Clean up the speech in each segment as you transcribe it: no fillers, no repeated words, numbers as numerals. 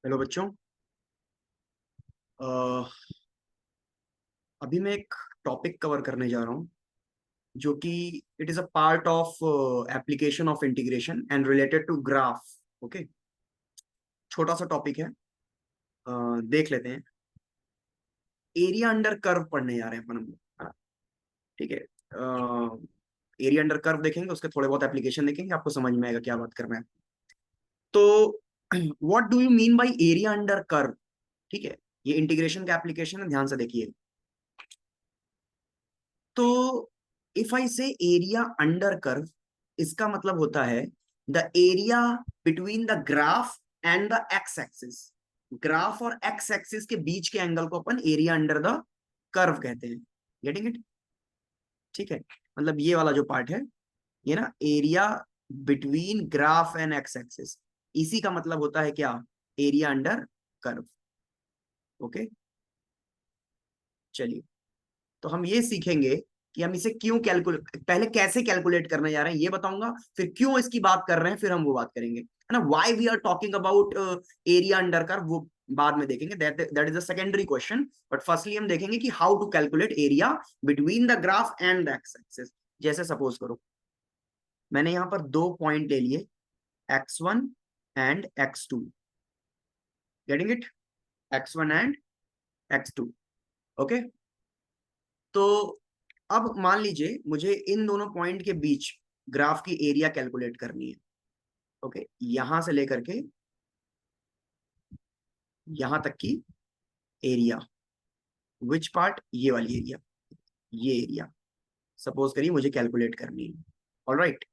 Hello बच्चों। अह, अभी मैं एक टॉपिक कवर करने जा रहा हूँ जो कि it is a part of application of integration and related to graph. Okay, छोटा सा टॉपिक है। देख लेते हैं। एरिया अंडर कर्व पढ़ने जा रहे हैं अपन हम लोग। हाँ, ठीक है। एरिया अंडर कर्व देखेंगे, उसके थोड़े बहुत एप्लीकेशन देखेंगे, आपको समझ में आएगा क्या बात कर रहे हैं। तो what do you mean by area under curve? ठीक है, ये इंटीग्रेशन का एप्लीकेशन है, ध्यान से देखिए। तो इफ आई से एरिया अंडर कर्व, इसका मतलब होता है the area between the graph and the x axis. Graph और एक्स एक्सिस के बीच के एंगल को अपन एरिया अंडर द कर्व कहते हैं। Getting it? ठीक है, मतलब ये वाला जो पार्ट है, ये ना area between graph and x axis, इसी का मतलब होता है क्या? Area under curve. ओके, चलिए। तो हम ये सीखेंगे कि हम इसे क्यों कैलकुलेट, पहले कैसे कैलकुलेट करने जा रहे हैं ये बताऊंगा, फिर क्यों इसकी बात कर रहे हैं, फिर हम वो बात करेंगे, है ना। Why we are talking about area under curve, वो बाद में देखेंगे। That is a secondary question. But firstly हम देखेंगे कि how to calculate area between the graph and the x axis. जैसे सपोज करो मैंने यहां पर दो पॉइंट ले लिए, x1 and x2। Getting it? x1 and x2। Okay, तो अब मान लीजिए मुझे इन दोनों पॉइंट के बीच ग्राफ की एरिया कैलकुलेट करनी है। ओके, यहां से लेकर के यहां तक की एरिया। Which part? ये वाली एरिया, ये एरिया सपोज करिए मुझे कैलकुलेट करनी है। ऑलराइट,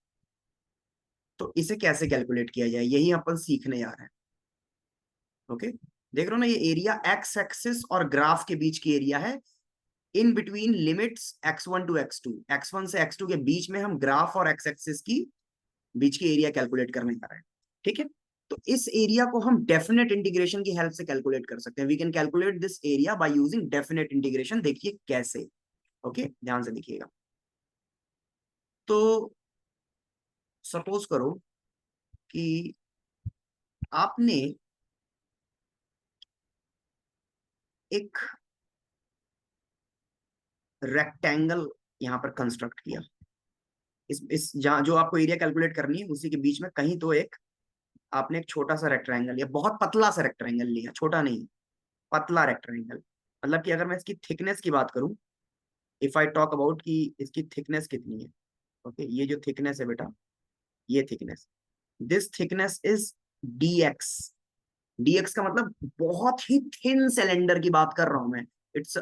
तो इसे कैसे कैलकुलेट किया जाए यही अपन सीखने जा रहे हैं। ओके, देख रहे हो ना, ये एरिया एक्स एक्सिस और ग्राफ के बीच की एरिया है, in between limits x1 to x2। x1 से x2 के बीच में हम ग्राफ और एक्स एक्सिस की बीच की एरिया कैलकुलेट करने जा रहे हैं। ठीक है, तो इस एरिया को हम डेफिनेट इंटीग्रेशन की हेल्प से कैलकुलेट कर सकते हैं। We can calculate this area by using definite integration. देखिए कैसे। ओके, ध्यान से देखिएगा। तो सपोज करो कि आपने एक रेक्टेंगल यहां पर कंस्ट्रक्ट किया। इस जहां जो आपको एरिया कैलकुलेट करनी है उसी के बीच में कहीं तो एक आपने एक छोटा सा रेक्टेंगल या बहुत पतला सा रेक्टेंगल लिया, छोटा नहीं, पतला रेक्टेंगल। मतलब कि अगर मैं इसकी थिकनेस की बात करूं, इफ आई टॉक अबाउट कि इसकी थिकनेस कितनी है। ओके, ये जो थिकनेस है बेटा, ये thickness, this thickness is dx। dx का मतलब बहुत ही थिन सिलेंडर की बात कर रहा हूं मैं। इट्स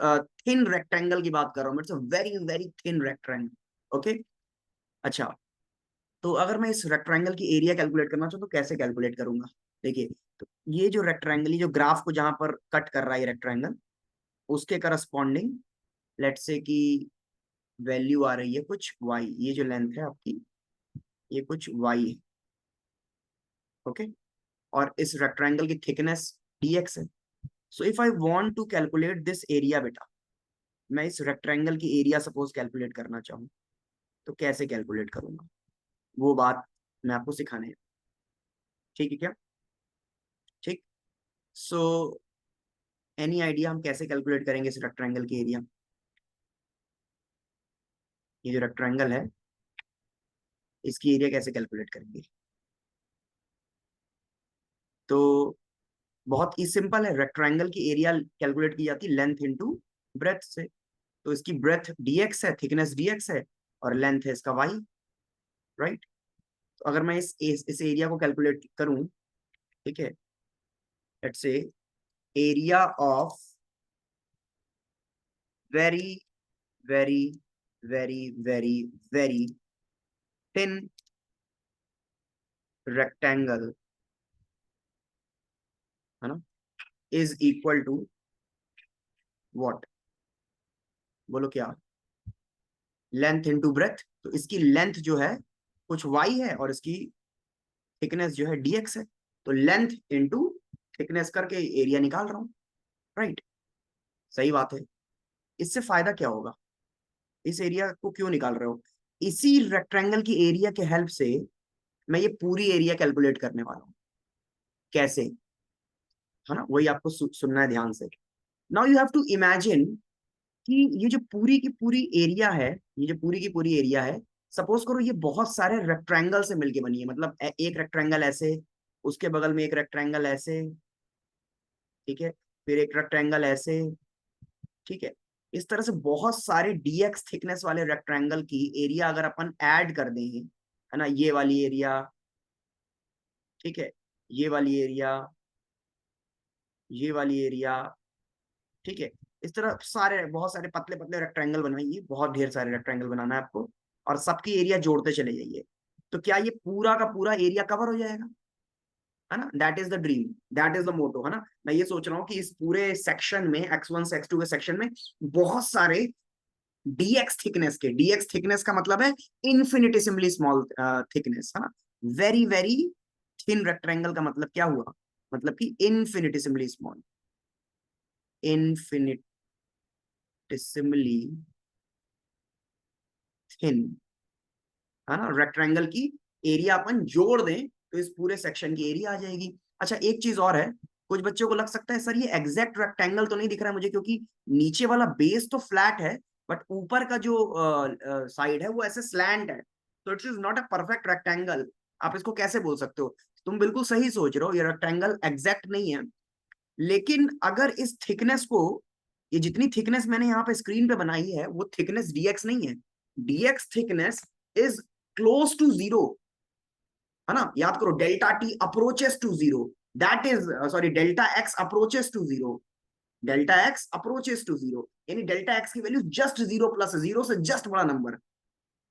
थिन रेक्टेंगल की बात कर रहा हूं, it's a very very thin rectangle. Okay, अच्छा। तो अगर मैं इस रेक्टेंगल की एरिया कैलकुलेट करना चाहूँ तो कैसे कैलकुलेट करूंगा? देखिए, तो ये जो रेक्टेंगल, ये जो ग्राफ को जहां पर कट कर रहा है रेक्टेंगल, उसके करस्पॉन्डिंग लेट से कि वैल्यू आ रही है कुछ y, ये जो लेंथ है आपकी, ये कुछ y है। ओके, और इस रेक्टेंगल की थिकनेस dx है। So if I want to calculate this area बेटा, मैं इस रेक्टेंगल की एरिया सपोज कैलकुलेट करना चाहूँ तो कैसे कैलकुलेट करूंगा, वो बात मैं आपको सिखाने है। ठीक है क्या? ठीक। सो एनी आइडिया हम कैसे कैलकुलेट करेंगे इस रेक्टेंगल की एरिया? ये जो रेक्टेंगल है, इसकी एरिया कैसे कैलकुलेट करेंगे? तो बहुत ही सिंपल है, रेक्टेंगल की एरिया कैलकुलेट की जाती है लेंथ इनटू ब्रेथ से। तो इसकी ब्रेथ dx है, थिकनेस dx है, और लेंथ है इसका y। राइट, तो अगर मैं इस एरिया को कैलकुलेट करूं, ठीक है, let's say area of very very very very very thin rectangle, है ना, इज इक्वल टू व्हाट? बोलो क्या? Length into breadth. तो इसकी लेंथ जो है कुछ y है और इसकी थिकनेस जो है dx है। तो लेंथ इनटू थिकनेस करके एरिया निकाल रहा हूं। राइट, सही बात है। इससे फायदा क्या होगा? इस एरिया को क्यों निकाल रहे हो? इसी रेक्टेंगल की एरिया के हेल्प से मैं ये पूरी एरिया कैलकुलेट करने वाला हूं। कैसे? है ना, वही आपको सुनना है ध्यान से। Now you have to imagine कि ये जो पूरी की पूरी एरिया है, ये जो पूरी की पूरी एरिया है, सपोज करो ये बहुत सारे रेक्टेंगल से मिलके बनी है। मतलब एक रेक्टेंगल ऐसे, उसके बगल में एक रेक्टेंगल ऐसे, ठीक है, फिर एक रेक्टेंगल ऐसे, ठीक है। इस तरह से बहुत सारे डीएक्स थिकनेस वाले रेक्टेंगल की एरिया अगर अपन ऐड कर दें, है ना, ये वाली एरिया, ठीक है, ये वाली एरिया, ये वाली एरिया, ठीक है, इस तरह सारे बहुत सारे पतले पतले रेक्टेंगल बनाइए, बहुत ढेर सारे रेक्टेंगल बनाना है आपको, और सबकी एरिया जोड़ते चले जाइए। तो क्या ये पूरा का पूरा एरिया कवर हो जाएगा? है ना, that is the dream, that is the motto, है ना। मैं ये सोच रहा हूँ कि इस पूरे सेक्शन में, x1 से x2 के सेक्शन में बहुत सारे डीएक्स थिकनेस के, डीएक्स थिकनेस का मतलब है इन्फिनिटेसिमली स्मॉल थिकनेस, है ना। वेरी वेरी थिन रेक्टेंगल का मतलब क्या हुआ? मतलब कि इन्फिनिटेसिमली स्मॉल, इन्फिनिटेसिमली थिन, है ना, रेक्टेंगल की एरिया अपन जोड़ दें तो इस पूरे सेक्शन की एरिया आ जाएगी। अच्छा, एक चीज और है, कुछ बच्चों को लग सकता है सर ये एग्जैक्ट रेक्टेंगल तो नहीं दिख रहा है मुझे, क्योंकि नीचे वाला बेस तो फ्लैट है, बट ऊपर का जो साइड है वो ऐसे स्लैंट है, तो it is not a perfect rectangle. आप इसको कैसे बोल सकते हो? तुम बिल्कुल सही सोच रहे हो, ये रेक्टेंगल एग्जैक्ट नहीं है, लेकिन अगर इस थिकनेस को, ये जितनी थिकनेस मैंने यहाँ पे स्क्रीन पे बनाई है वो थिकनेस डीएक्स नहीं है, dx thickness is close to zero, है ना। याद करो, delta t approaches to zero, that is sorry, delta x approaches to zero, delta x approaches to zero, यानी डेल्टा एक्स की value just zero plus, zero से just बड़ा number, है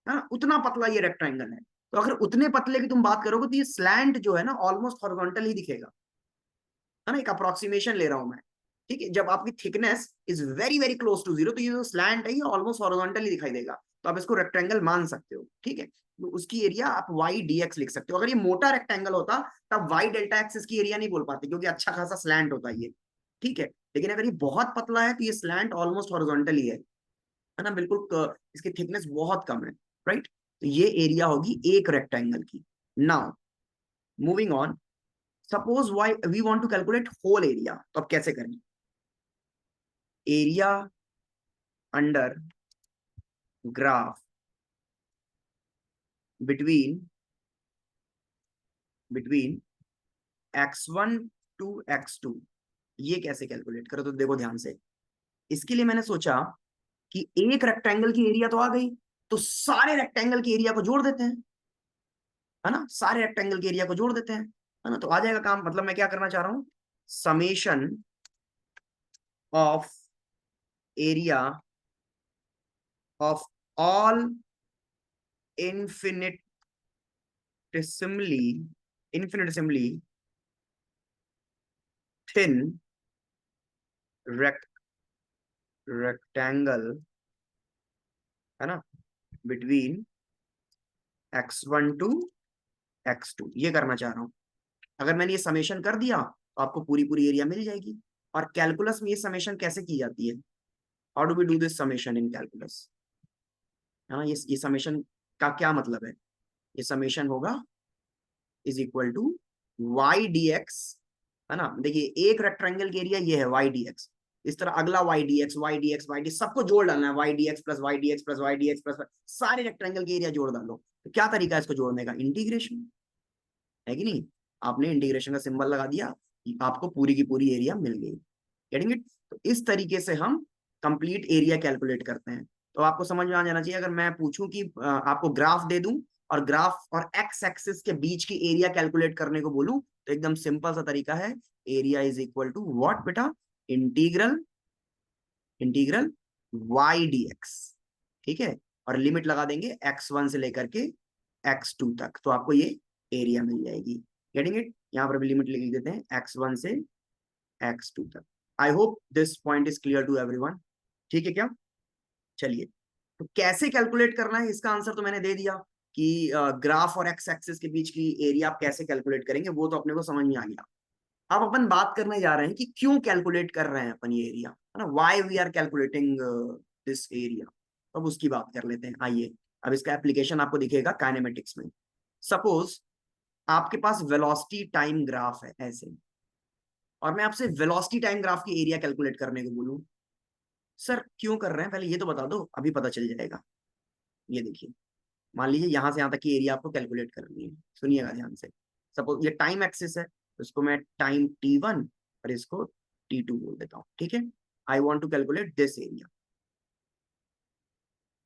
ना, उतना पतला ये रेक्टेंगल है। तो अगर उतने पतले की तुम बात करोगे तो ये स्लैंट जो है ना ऑलमोस्ट हॉरिजॉन्टल ही दिखेगा, है ना, एक अप्रोक्सीमेशन ले रहा हूं मैं, ठीक है। जब आपकी thickness is very very close to zero तो ये जो स्लैंट है ये ऑलमोस्ट हॉरिजॉन्टली दिखाई देगा, तो आप इसको रेक्टेंगल मान सकते हो, ठीक है। तो उसकी एरिया आप वाई डी एक्स लिख सकते हो। अगर ये मोटा रेक्टेंगल होता तब वाई डेल्टा एक्स इसकी एरिया नहीं बोल पाते, क्योंकि अच्छा खासा स्लैंट होता है ये, ठीक है। लेकिन अगर ये बहुत पतला है तो ये स्लैंट ऑलमोस्ट हॉरिजॉन्टल ही है ना, बिल्कुल इसकी थिकनेस बहुत कम है, राइट। तो ये एरिया होगी एक रेक्टेंगल की। Now moving on, suppose why we want to calculate whole area, तो अब कैसे करें? Area under graph between between x1 to x2, ये कैसे कैलकुलेट करो? तो देखो ध्यान से, इसके लिए मैंने सोचा कि एक रेक्टेंगल की एरिया तो आ गई, तो सारे रेक्टेंगल की एरिया को जोड़ देते हैं, है ना, सारे रेक्टेंगल की एरिया को जोड़ देते हैं, है ना, तो आ जाएगा काम। मतलब मैं क्या करना चाह रहा हूं, summation of area of all infinitesimally infinitesimally thin rectangle, है ना, बिटवीन x1 टू x2, ये करना चाह रहा हूं। अगर मैंने ये समेशन कर दिया तो आपको पूरी पूरी एरिया मिल जाएगी। और कैलकुलस में ये समेशन कैसे की जाती है? How do we do this summation in calculus? है ना, ये समेशन का क्या मतलब है? ये समेशन होगा is equal to y D x, है ना। देखिए एक रेक्टेंगल के एरिया ये है वाई डी एक्स, इस तरह अगला Y D x, Y D x, Y D, सबको जोड़ डालना है, Y D X plus Y D X plus Y D X plus, सारे रेक्टेंगल के एरिया जोड़ डालो। तो क्या तरीका है इसको जोड़ने का? इंटीग्रेशन, है कि नहीं? आपने इंटीग्रेशन का सिंबल लगा दिया, आपको पूरी की पूरी एरिया मिल गई। Getting it? तो इस तरीके से हम कंप्लीट एरिया कैलकुलेट करते हैं। तो आपको समझ में आ जाना चाहिए, अगर मैं पूछूं कि आपको ग्राफ दे दूं और ग्राफ और एक्स एक्सिस के बीच की एरिया कैलकुलेट करने को बोलूं, तो एकदम सिंपल सा तरीका है, area is equal to what बेटा? Integral, integral y D x, ठीक है, और लिमिट लगा देंगे x1 से लेकर के x2 तक, तो आपको ये एरिया मिल जाएगी। Getting it? यहाँ पर भी लिमिट लिख देते हैं x1 से x2 तक। I hope this point is clear to everyone, ठीक है क्या? चलिए, तो कैसे कैलकुलेट करना है इसका आंसर तो मैंने दे दिया कि ग्राफ और एक्स एक्सिस के बीच की एरिया आप कैसे कैलकुलेट करेंगे, वो तो अपने को समझ में आ गया। अब अपन बात करने जा रहे हैं कि क्यों कैलकुलेट कर रहे हैं अपन ये एरिया, है ना, why we are calculating this area. अब उसकी बात कर लेते हैं, आइए। अब इसका एप्लीकेशन आपको दिखेगा काइनेमेटिक्स में। सपोज आपके पास वेलोसिटी टाइम ग्राफ है ऐसे, और मैं आपसे वेलोसिटी टाइम ग्राफ की एरिया कैलकुलेट करने को बोलूं, सर क्यों कर रहे हैं पहले ये तो बता दो, अभी पता चल जाएगा। ये देखिए, मान लीजिए यहां से यहां तक की एरिया आपको कैलकुलेट करनी है, सुनिएगा ध्यान से। सपोज ये टाइम एक्सिस है, तो इसको मैं टाइम T1 और इसको T2 बोल देता हूँ, ठीक है। I want to calculate this area,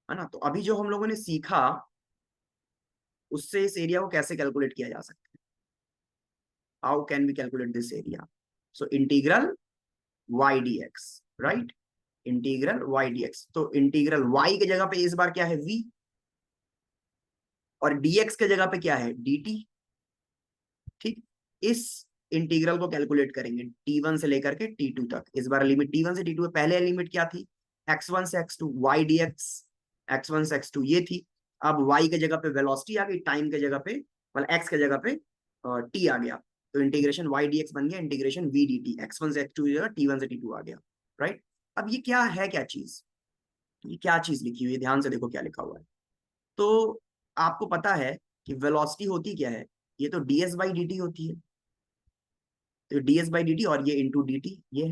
है ना। तो अभी जो हम लोगों ने सीखा उससे इस एरिया को कैसे कैलकुलेट किया जा सकता है, how can we calculate this area. So integral y D x, right, integral y D x. तो इंटीग्रल वाई की जगह पे इस बार क्या है, v, और dx के जगह पे क्या है, dt, ठीक। इस इंटीग्रल को कैलकुलेट करेंगे T1 से लेकर के T2 तक। इस बार लिमिट T1 से T2 है, पहले लिमिट क्या थी, x1 से x2, y dx, x1 से x2 ये थी। अब y के जगह पे वेलोसिटी आ गई, टाइम के जगह पे मतलब x के जगह पे t आ गया, तो इंटीग्रेशन y dx बन गया इंटीग्रेशन v dt, x1 से x2 की जगह T1 से T2 आ गया, राइट। अब ये क्या है, क्या चीज, ये क्या चीज लिखी हुई है, ध्यान से देखो क्या लिखा हुआ है। तो आपको पता है कि वेलोसिटी होती क्या है, ये तो ds बाई dt होती है, तो ds बाई dt और ये इंटू dt ये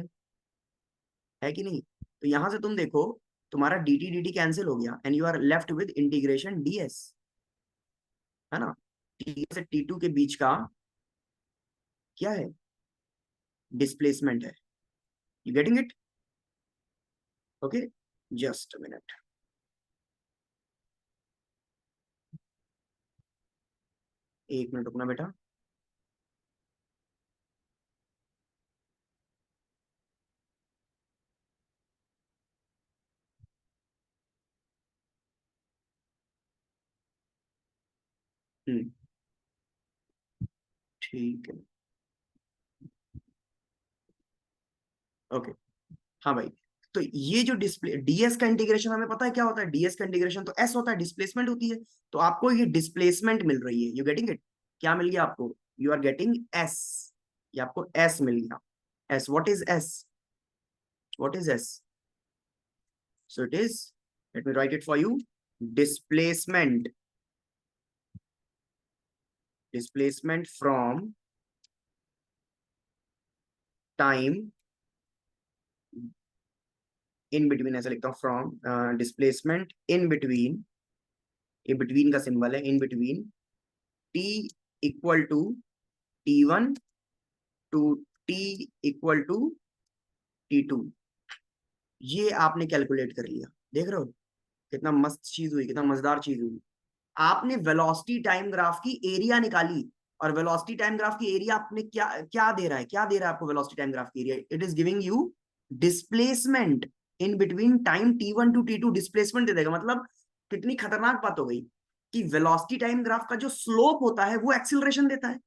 है कि नहीं। तो यहां से तुम देखो, तुम्हारा dt dt कैंसिल हो गया and you are left with integration ds, है ना। t से t2 के बीच का क्या है, डिस्प्लेसमेंट है, you getting it, okay. Just minute, एक मिनट रुकना बेटा। हम्म, ठीक है, ओके, हाँ भाई। तो ये जो डिस्प्ले डीएस का इंटीग्रेशन हमें पता है क्या होता है, डीएस का इंटीग्रेशन तो एस होता है, डिस्प्लेसमेंट होती है। तो आपको ये डिस्प्लेसमेंट मिल रही है, यू गेटिंग इट, क्या मिल गया आपको, यू आर गेटिंग एस, ये आपको एस मिल गया। S, what is s, what is s, so it is, let me write it for you, displacement, displacement from time in between, ऐसा लिखता हूँ, फ्रॉम डिस्प्लेसमेंट इन बिटवीन, ये between का symbol है, in between t equal to T1 to t equal to T2, ये आपने calculate कर लिया, देख रहे हो कितना मस्त चीज हुई, कितना मजेदार चीज हुई। आपने वेलोसिटी टाइम ग्राफ की एरिया निकाली, और वेलोसिटी टाइम ग्राफ की एरिया आपने क्या क्या दे रहा है, क्या दे रहा है आपको वेलोसिटी टाइम ग्राफ की area, it is giving you displacement in between time T1 to T2, displacement दे देगा। मतलब कितनी खतरनाक बात हो गई कि वेलोसिटी टाइम ग्राफ का जो स्लोप होता है वो एक्सिलरेशन देता है।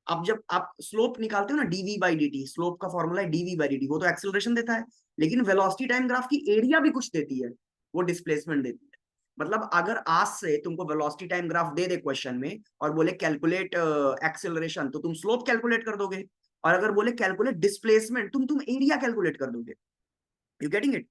अब जब आप स्लोप निकालते हो ना, dv by d t, slope का फॉर्मूला है डीवी बाई डी टी, वो तो एक्सेलरेशन देता है, लेकिन वेलोसिटी टाइम ग्राफ की एरिया भी कुछ देती है, वो डिस्प्लेसमेंट देती है। मतलब अगर आज से तुमको वेलोसिटी टाइम ग्राफ दे दे क्वेश्चन में और बोले कैलकुलेट एक्सेलरेशन, तो तुम स्लोप कैलकुलेट कर दोगे, और अगर बोले कैलकुलेट डिस्प्लेसमेंट, तुम एरिया कैलकुलेट कर दोगे, यू गेटिंग इट,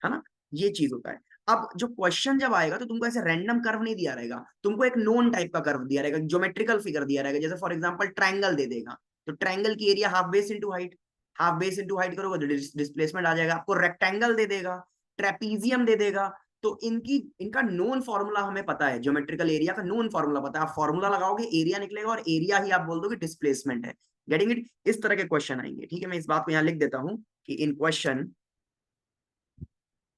है ना। ये चीज होता है। अब जो क्वेश्चन जब आएगा तो तुमको ऐसे रैंडम कर्व नहीं दिया रहेगा, तुमको एक नोन टाइप का कर्व दिया रहेगा, ज्योमेट्रिकल फिगर दिया रहेगा, जैसे फॉर एग्जांपल ट्रायंगल दे देगा, तो ट्रायंगल की area half base into height, half base into height करोगे तो डिस्प्लेसमेंट आ जाएगा। आपको रेक्टेंगल दे देगा, ट्रेपीजियम दे देगा, तो इनकी इनका नोन फॉर्मूला हमें पता है, ज्योमेट्रिकल एरिया का नोन फॉर्मूला पता है, आप फॉर्मूला लगाओगे एरिया निकलेगा, और एरिया ही आप बोल दोगे डिस्प्लेसमेंट है। गेटिंग इट, इस तरह के क्वेश्चन आएंगे, ठीक है। मैं इस बात को यहाँ लिख देता हूँ कि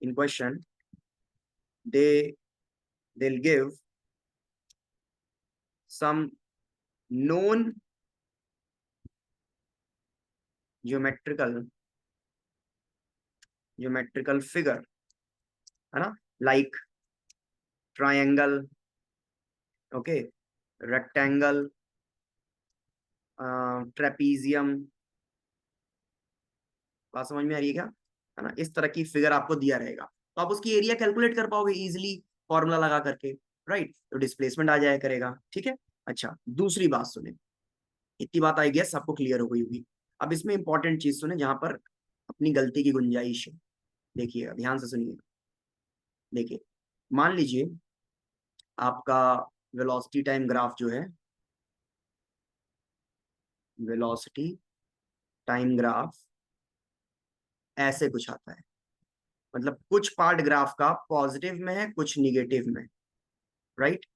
in question they they'll give some known geometrical figure, है ना, like triangle, okay, rectangle, trapezium, बात समझ में आ रही है क्या, है ना। इस तरह की फिगर आपको दिया रहेगा, तो आप उसकी एरिया कैलकुलेट कर पाओगे इजिली फॉर्मूला लगा करके, राइट। तो डिस्प्लेसमेंट आ जाया करेगा, ठीक है। अच्छा, दूसरी बात सुने, इतनी बात आई गेस आपको क्लियर हो गई होगी। अब इसमें इंपॉर्टेंट चीज सुने जहां पर अपनी गलती की गुंजाइश है, देखिएगा ध्यान से सुनिए। देखिए, मान लीजिए आपका वेलोसिटी टाइम ग्राफ जो है, वेलोसिटी टाइम ग्राफ ऐसे कुछ आता है, मतलब कुछ पार्ट ग्राफ का पॉजिटिव में है, कुछ निगेटिव में, राइट।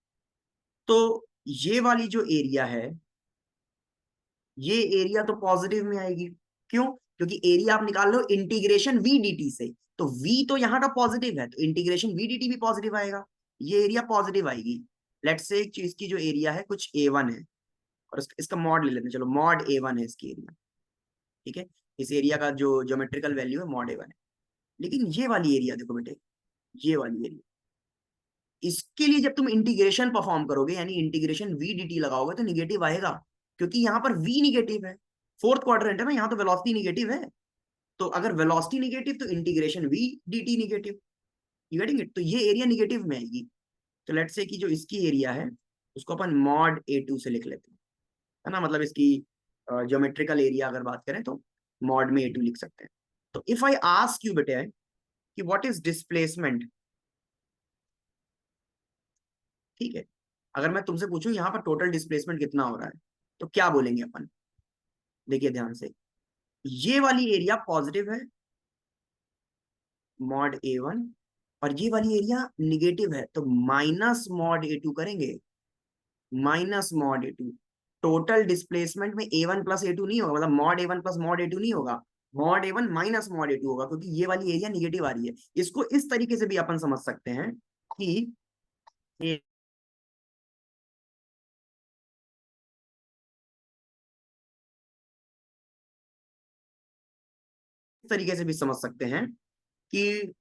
तो ये वाली जो एरिया है, ये एरिया तो पॉजिटिव में आएगी। क्यों? क्योंकि एरिया आप निकाल लो इंटीग्रेशन वी डी से, तो वी तो यहाँ का पॉजिटिव है, तो इंटीग्रेशन वी डी भी पॉजिटिव आएगा, ये एरिया पॉजिटिव आएगी। लेट्स से एक चीज की जो एरिया है कुछ A1 है, और इसका मॉड ले लेते हैं, चलो मॉड A1 है इसकी एरिया, ठीक है। इस एरिया का जो ज्योमेट्रिकल वैल्यू है मॉड A1 है। लेकिन ये वाली एरिया देखो बेटे, ये वाली एरिया, इसके लिए जब तुम इंटीग्रेशन परफॉर्म करोगे, यानी इंटीग्रेशन वी डी टी लगाओगे, तो निगेटिव आएगा, क्योंकि यहाँ पर वी निगेटिव है, फोर्थ क्वाड्रेंट है ना, यहाँ तो वेलोसिटी निगेटिव है। तो अगर वेलोसिटी निगेटिव तो integration v d t negative, you getting it? तो ये एरिया निगेटिव में आएगी। तो लेट्स से कि जो इसकी एरिया है उसको अपन मॉड A2 से लिख लेते हैं, है ना, मतलब इसकी ज्योमेट्रिकल एरिया अगर बात करें तो मॉड में A2 लिख सकते हैं। तो इफ आई आस्क यू बेटे कि व्हाट इज डिस्प्लेसमेंट, ठीक है, अगर मैं तुमसे पूछूं यहाँ पर टोटल डिस्प्लेसमेंट कितना हो रहा है, तो क्या बोलेंगे अपन? देखिए ध्यान से, ये वाली एरिया पॉजिटिव है मॉड A1, और ये वाली एरिया निगेटिव है, तो माइनस मॉड A2 करेंगे, minus mod A2। Total displacement में A1 प्लस A2 नहीं होगा, मतलब mod A1 plus mod A2 नहीं होगा, mod A1 minus mod A2 होगा, क्योंकि ये वाली एरिया निगेटिव आ रही है। इसको इस तरीके से भी अपन समझ सकते हैं कि इस तरीके से भी समझ सकते हैं कि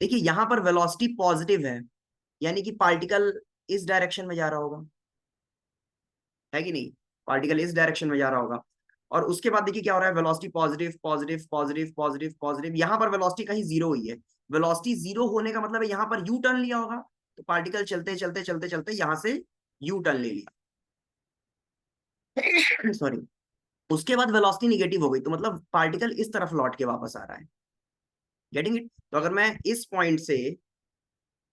देखिए यहां पर वेलोसिटी पॉजिटिव है, यानी कि पार्टिकल इस डायरेक्शन में जा रहा होगा, है कि नहीं? पार्टिकल इस डायरेक्शन में जा रहा होगा, और उसके बाद देखिए क्या हो रहा है, velocity positive positive positive positive positive, यहां पर वेलोसिटी कहीं जीरो हुई है। वेलोसिटी जीरो होने का मतलब है यहां पर यू टर्न लिया होगा, तो पार्टिकल चलते चलते चलते चलते यहां से यू टर्न ले लिया सॉरी। उसके बाद वेलोसिटी निगेटिव हो गई, तो मतलब पार्टिकल इस तरफ लौट के वापस आ रहा है, गेटिंग इट? तो अगर मैं इस पॉइंट से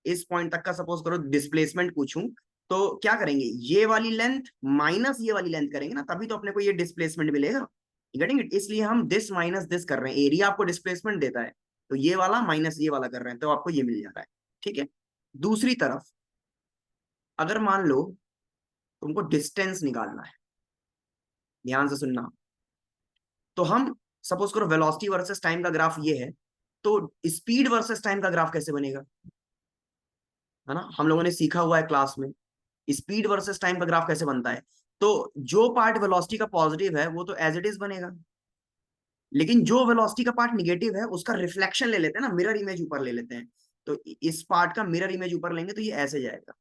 इस पॉइंट तक का सपोज करो डिस्प्लेसमेंट पूछूं, तो क्या करेंगे, ये वाली लेंथ माइनस ये वाली लेंथ करेंगे ना, तभी तो अपने को ये डिस्प्लेसमेंट मिलेगा, गेटिंग इट? इसलिए हम दिस माइनस दिस कर रहे हैं, एरिया आपको डिस्प्लेसमेंट देता है, तो ये वाला माइनस ये वाला कर रहे हैं, तो आपको ये मिल जाता है, ठीक है। दूसरी तरफ अगर मान लो तुमको डिस्टेंस निकालना है, ध्यान से सुनना, तो हम सपोज करो वेलोसिटी वर्सेस टाइम का ग्राफ ये है, तो स्पीड वर्सेस टाइम का ग्राफ कैसे बनेगा, है ना, हम लोगों ने सीखा हुआ है क्लास में, स्पीड वर्सेस टाइम का ग्राफ कैसे बनता है। तो जो पार्ट वेलोसिटी का पॉजिटिव है वो तो एज इट इज बनेगा, लेकिन जो वेलोसिटी का पार्ट निगेटिव है उसका रिफ्लेक्शन ले लेते हैं ना, मिरर इमेज ऊपर ले लेते हैं, तो इस पार्ट का मिरर इमेज ऊपर लेंगे तो ये ऐसे जाएगा,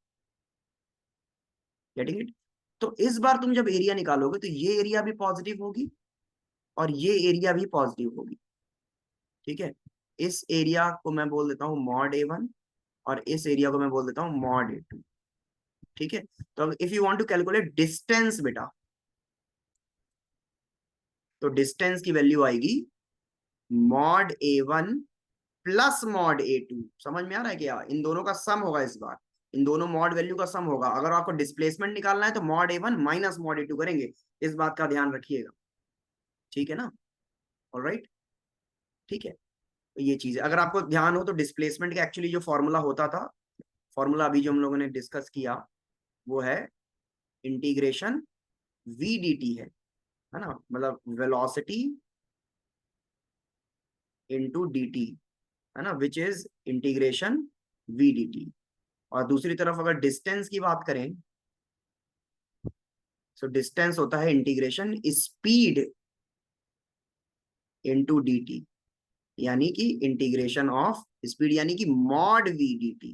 गेटिंग इट? तो इस बार तुम जब एरिया निकालोगे तो ये एरिया भी पॉजिटिव होगी और ये एरिया भी पॉजिटिव होगी, ठीक है। इस एरिया को मैं बोल देता हूँ मॉड A1, और इस एरिया को मैं बोल देता हूँ मॉड A2, ठीक है। तो if you want to calculate distance बेटा, तो डिस्टेंस की वैल्यू आएगी mod A1 plus mod A2। समझ में आ रहा है क्या? इन दोनों का सम होगा इस बार, इन दोनों मॉड वैल्यू का सम होगा। अगर आपको डिस्प्लेसमेंट निकालना है तो mod A1 minus mod A2 करेंगे, इस बात का ध्यान रखिएगा, ठीक है ना? ऑलराइट, ठीक है। तो ये चीज है, अगर आपको ध्यान हो तो डिस्प्लेसमेंट का एक्चुअली जो फॉर्मूला होता था, फॉर्मूला अभी जो हम लोगों ने डिस्कस किया वो है इंटीग्रेशन वी डी टी है ना, मतलब वेलोसिटी इंटू डी टी, है ना, which is integration v d t. और दूसरी तरफ अगर डिस्टेंस की बात करें, सो डिस्टेंस होता है integration speed into D T, यानी कि इंटीग्रेशन ऑफ स्पीड, यानी कि mod we d T,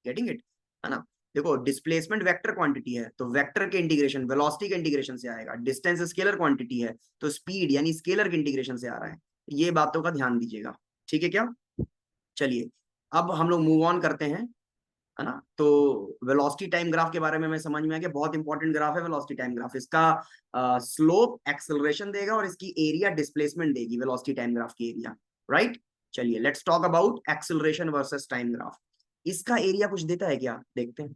getting it? है ना? देखो डिस्प्लेसमेंट वेक्टर क्वांटिटी है, तो वेक्टर के इंटीग्रेशन वेलोसिटी के इंटीग्रेशन से आएगा, डिस्टेंस स्केलर क्वांटिटी है, तो स्पीड यानी स्केलर के इंटीग्रेशन से आ रहा है। ये बातों का ध्यान दीजिएगा, ठीक है क्या? चलिए अब हम लोग मूव ऑन करते हैं, है ना। तो वेलोसिटी टाइम ग्राफ के बारे में हमें समझ में आ गया, बहुत इंपॉर्टेंट ग्राफ है वेलोसिटी टाइम ग्राफ, इसका स्लोप एक्सेलरेशन देगा और इसकी एरिया डिस्प्लेसमेंट देगी, वेलोसिटी टाइम ग्राफ की एरिया, राइट। चलिए let's talk about acceleration versus time graph. इसका एरिया कुछ देता है क्या, देखते हैं।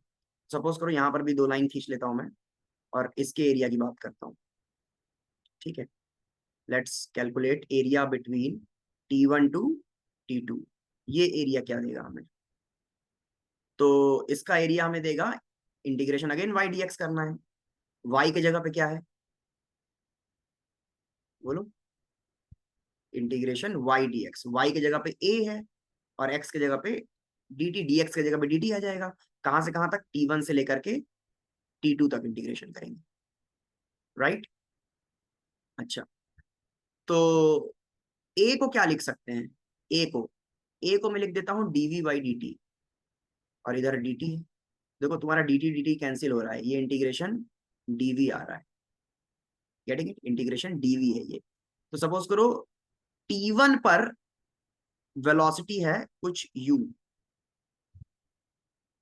सपोज करो यहाँ पर भी दो लाइन खींच लेता हूं मैं और इसके एरिया की बात करता हूँ, ठीक है। Let's calculate area between T1 to T2। ये एरिया क्या देगा हमें? तो इसका एरिया हमें देगा, इंटीग्रेशन अगेन y dx करना है। y की जगह पे क्या है बोलो? इंटीग्रेशन y dx, y की जगह पे a है और x की जगह पे dt, dx की जगह पे dt आ जाएगा। कहां से कहां तक? T1 से लेकर के T2 तक इंटीग्रेशन करेंगे, राइट? अच्छा, तो a को क्या लिख सकते हैं? a को मैं लिख देता हूं dv बाई dt, और इधर dt है। देखो तुम्हारा dt dt कैंसिल हो रहा है, ये इंटीग्रेशन dv आ रहा है, गेटिंग इट? इंटीग्रेशन dv है ये। तो सपोज करो T1 पर वेलोसिटी है कुछ u,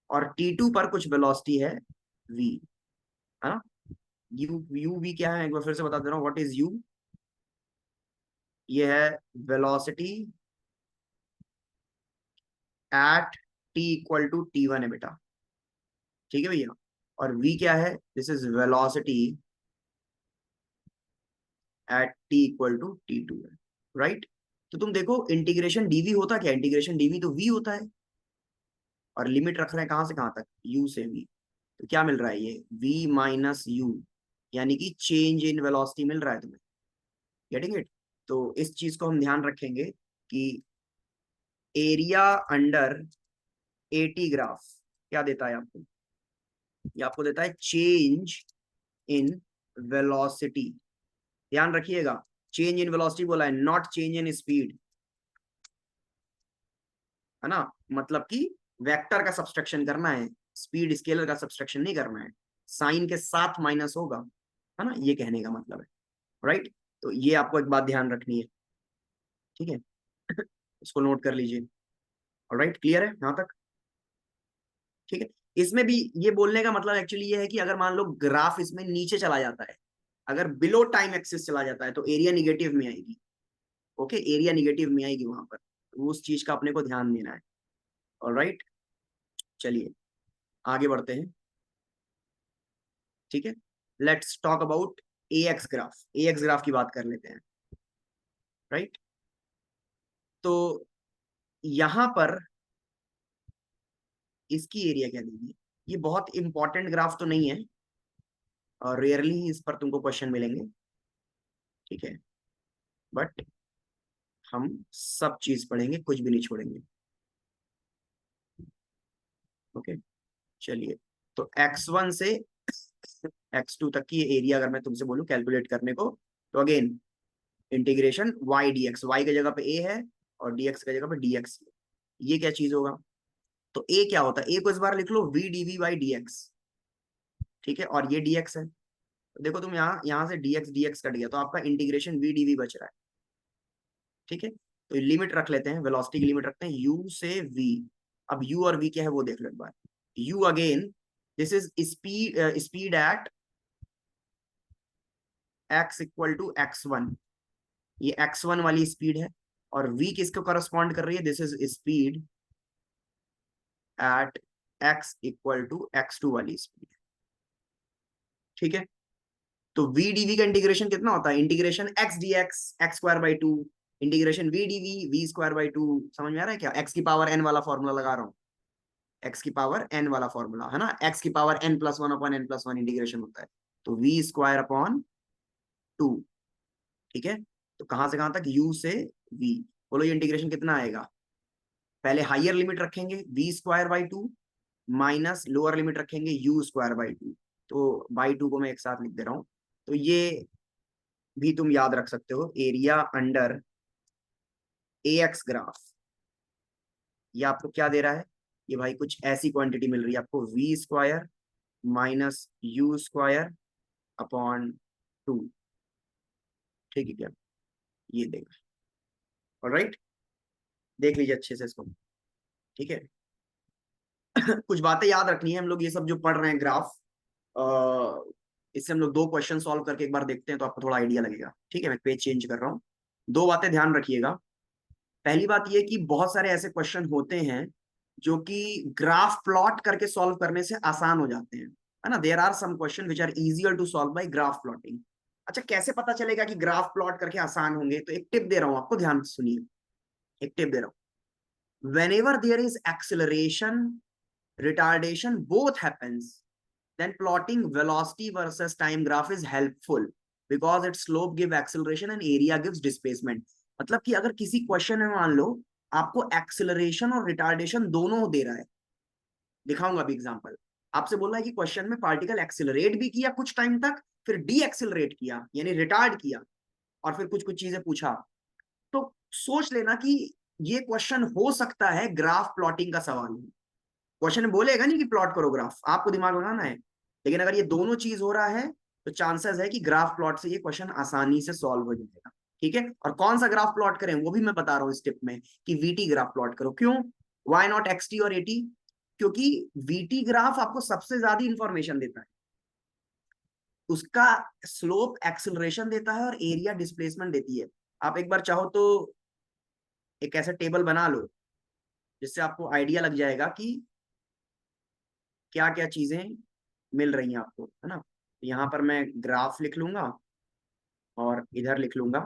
और T2 पर कुछ वेलोसिटी है v, है ना? यू वी क्या है, एक बार फिर से बता दे रहा हूँ। What is u? ये है velocity at t equal to T1 है बेटा, ठीक है भैया। और v क्या है? This is velocity at t equal to T2 है, राइट? तो तुम देखो इंटीग्रेशन dv होता क्या? इंटीग्रेशन dv तो v होता है, और लिमिट रख रहे हैं कहां से कहां तक? u से v। तो क्या मिल रहा है? ये v माइनस u, यानी कि चेंज इन वेलोसिटी मिल रहा है तुम्हें, गेटिंग इट? तो इस चीज को हम ध्यान रखेंगे कि एरिया अंडर एटी ग्राफ क्या देता है आपको? ये आपको देता है चेंज इन वेलोसिटी। ध्यान रखिएगा, चेंज इन वेलोसिटी बोला है, नॉट चेंज इन स्पीड, है ना? मतलब कि वेक्टर का सब्सट्रैक्शन करना है, स्पीड स्केलर का सब्सट्रैक्शन नहीं करना है, साइन के साथ माइनस होगा, है ना? ये कहने का मतलब है, राइट? तो ये आपको एक बात ध्यान रखनी है, ठीक है? इसको नोट कर लीजिए। ऑलराइट, क्लियर है यहां तक? ठीक है। इसमें भी ये बोलने का मतलब एक्चुअली ये है कि अगर मान लो ग्राफ इसमें नीचे चला जाता है, अगर बिलो टाइम एक्सिस चला जाता है, तो एरिया निगेटिव में आएगी। ओके, एरिया निगेटिव में आएगी वहां पर, तो उस चीज का अपने को ध्यान देना है। ऑलराइट, चलिए आगे बढ़ते हैं, ठीक है? Let's talk about AX graph. AX graph की बात कर लेते हैं, राइट? तो यहां पर इसकी एरिया क्या देगी? ये बहुत इंपॉर्टेंट ग्राफ तो नहीं है, और रेयरली ही इस पर तुमको क्वेश्चन मिलेंगे, ठीक है? बट हम सब चीज पढ़ेंगे, कुछ भी नहीं छोड़ेंगे। ओके, चलिए। तो x1 से x2 तक की एरिया अगर मैं तुमसे बोलूं कैलकुलेट करने को, तो again integration y dx, y की जगह पे a है और dx की जगह पे dx है। ये क्या चीज होगा? तो a क्या होता है? a को इस बार लिख लो v dv बाई dx, ठीक है? और ये dx है, तो देखो तुम यहाँ से dx dx कट गया, तो आपका इंटीग्रेशन v dv बच रहा है, ठीक है? तो लिमिट रख लेते हैं, वेलोसिटी की लिमिट रखते हैं u से v। अब u और v क्या है वो देख लो एक बार। u again, this is speed, speed at x equal to x1, ये x1 वाली स्पीड है, और v किसको करस्पॉन्ड कर रही है? This is speed at x equal to x2 वाली स्पीड, ठीक है? तो v dv का इंटीग्रेशन कितना होता है? Integration x dx x square by to, integration v dv v square by to. समझ में आ रहा है क्या? x की पावर n वाला फॉर्मूला लगा रहा हूँ, x की पावर n वाला फॉर्मूला है ना, x की power n plus one upon n plus one integration होता है, तो v स्क्वायर अपॉन टू, ठीक है? तो कहां से कहां तक? u से v। बोलो ये इंटीग्रेशन कितना आएगा? पहले हाइयर लिमिट रखेंगे v square by to, minus lower limit रखेंगे u स्क्वायर बाई टू। तो बाई टू को मैं एक साथ लिख दे रहा हूं, तो ये भी तुम याद रख सकते हो, एरिया अंडर AX ग्राफ। ये आपको क्या दे रहा है? ये भाई कुछ ऐसी क्वांटिटी मिल रही है आपको, v square minus u square upon two, ठीक है क्या? ये देगा, ऑलराइट? देख लीजिए अच्छे से इसको, ठीक है? कुछ बातें याद रखनी है, हम लोग ये सब जो पढ़ रहे हैं ग्राफ, इससे हम लोग दो क्वेश्चन सॉल्व करके एक बार देखते हैं, तो आपको थोड़ा आइडिया लगेगा, ठीक है? मैं पेज चेंज कर रहा हूँ। दो बातें ध्यान रखिएगा। पहली बात ये कि बहुत सारे ऐसे क्वेश्चन होते हैं जो कि ग्राफ प्लॉट करके सॉल्व करने से आसान हो जाते हैं, है ना? There are some question which are easier to solve by graph plotting. अच्छा, कैसे पता चलेगा कि ग्राफ प्लॉट करके आसान होंगे? तो एक टिप दे रहा हूं आपको, ध्यान से सुनिए, एक टिप दे रहा हूं। whenever there is acceleration, retardation, both happens, then plotting velocity versus time graph is helpful because its slope give acceleration and area gives displacement। मतलब कि अगर किसी क्वेश्चन में मान लो आपको एक्सेलरेशन और रिटार्डेशन दोनों दे रहा है, दिखाऊंगा अभी एग्जांपल। आपसे बोल रहा है कि क्वेश्चन में पार्टिकल एक्सेलरेट भी किया कुछ टाइम तक, फिर डी एक्सेलरेट किया यानी रिटार्ड किया, और फिर कुछ कुछ चीजें पूछा। तो सोच लेना कि ये क्वेश्चन हो सकता है ग्राफ प्लॉटिंग का सवाल है। क्वेश्चन में बोलेगा नहीं कि प्लॉट करो ग्राफ, आपको दिमाग लगाना है। लेकिन अगर ये दोनों चीज हो रहा है तो चांसेस है कि ग्राफ प्लॉट से ये क्वेश्चन आसानी से सॉल्व हो जाएगा। ठीक है, और कौन सा ग्राफ प्लॉट करें वो भी मैं बता रहा हूँ इस टिप में, कि वीटी ग्राफ प्लॉट करो। क्यों? वाई नॉट एक्सटी और एटी? क्योंकि वीटी ग्राफ आपको सबसे ज्यादा इंफॉर्मेशन देता है। उसका स्लोप एक्सेलरेशन देता है और एरिया डिस्प्लेसमेंट देती है। आप एक बार चाहो तो एक ऐसा टेबल बना लो जिससे आपको आइडिया लग जाएगा कि क्या क्या चीजें मिल रही हैं आपको, है ना। यहाँ पर मैं ग्राफ लिख लूंगा और इधर लिख लूंगा,